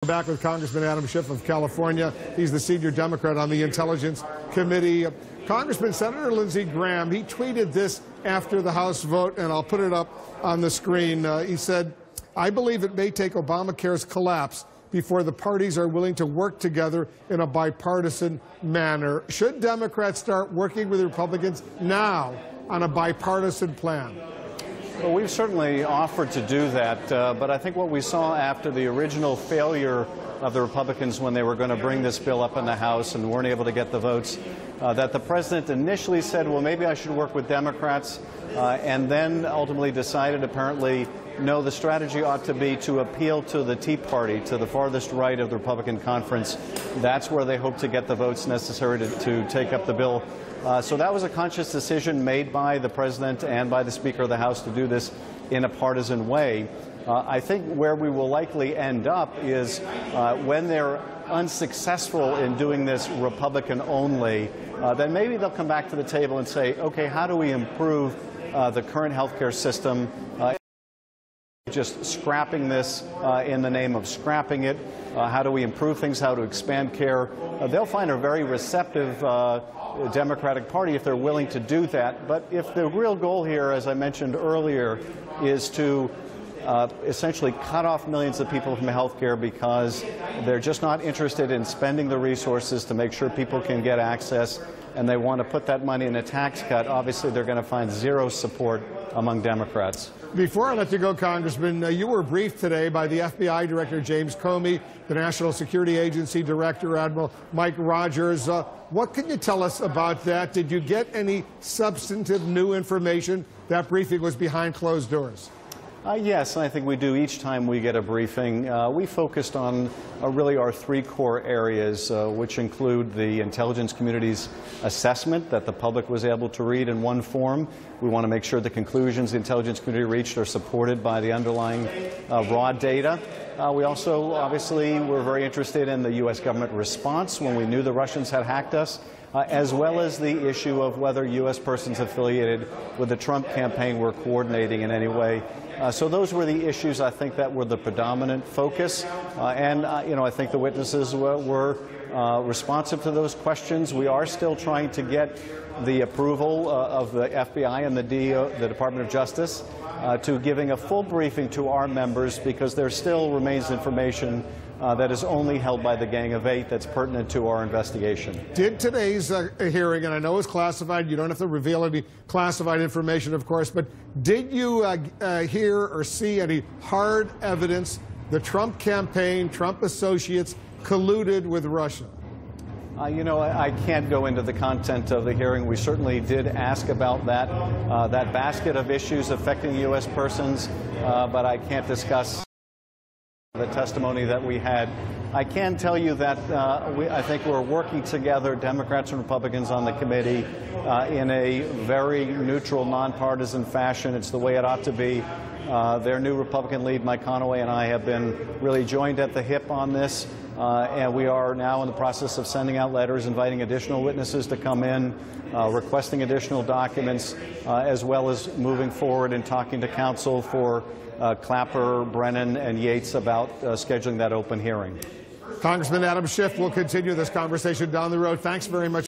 We're back with Congressman Adam Schiff of California. He's the senior Democrat on the Intelligence Committee. Congressman, Senator Lindsey Graham, he tweeted this after the House vote, and I'll put it up on the screen. He said, "I believe it may take Obamacare's collapse before the parties are willing to work together in a bipartisan manner. Should Democrats start working with Republicans now on a bipartisan plan?" Well, we've certainly offered to do that, but I think what we saw after the original failure of the Republicans when they were going to bring this bill up in the House and weren't able to get the votes, that the president initially said, well, maybe I should work with Democrats, and then ultimately decided apparently, no, the strategy ought to be to appeal to the Tea Party, to the farthest right of the Republican conference. That's where they hope to get the votes necessary to take up the bill. So that was a conscious decision made by the president and by the Speaker of the House to do this in a partisan way. I think where we will likely end up is when they're unsuccessful in doing this Republican only, then maybe they'll come back to the table and say, okay, how do we improve the current health care system? Just scrapping this in the name of scrapping it. How do we improve things? How to expand care? They'll find a very receptive Democratic Party if they're willing to do that. But if the real goal here, as I mentioned earlier, is to essentially cut off millions of people from health care because they're just not interested in spending the resources to make sure people can get access, and they want to put that money in a tax cut, obviously they're going to find zero support among Democrats. Before I let you go, Congressman, you were briefed today by the FBI Director James Comey, the National Security Agency Director Admiral Mike Rogers. What can you tell us about that? Did you get any substantive new information? That briefing was behind closed doors. Yes, and I think we do each time we get a briefing. We focused on really our three core areas, which include the intelligence community's assessment that the public was able to read in one form. We want to make sure the conclusions the intelligence community reached are supported by the underlying raw data. We also, obviously, were very interested in the U.S. government response when we knew the Russians had hacked us, as well as the issue of whether U.S. persons affiliated with the Trump campaign were coordinating in any way. So those were the issues, I think, that were the predominant focus. I think the witnesses were responsive to those questions. We are still trying to get the approval of the FBI and the Department of Justice to giving a full briefing to our members, because there still remains information that is only held by the Gang of Eight that's pertinent to our investigation. Did today's hearing, and I know it's classified, you don't have to reveal any classified information, of course, but did you hear or see any hard evidence the Trump campaign, Trump associates colluded with Russia? I can't go into the content of the hearing. We certainly did ask about that basket of issues affecting U.S. persons, but I can't discuss the testimony that we had. I can tell you that I think we're working together, Democrats and Republicans on the committee, in a very neutral, nonpartisan fashion. It's the way it ought to be. Their new Republican lead, Mike Conaway, and I have been really joined at the hip on this, and we are now in the process of sending out letters, inviting additional witnesses to come in, requesting additional documents, as well as moving forward and talking to counsel for Clapper, Brennan, and Yates about scheduling that open hearing. Congressman Adam Schiff will continue this conversation down the road. Thanks very much.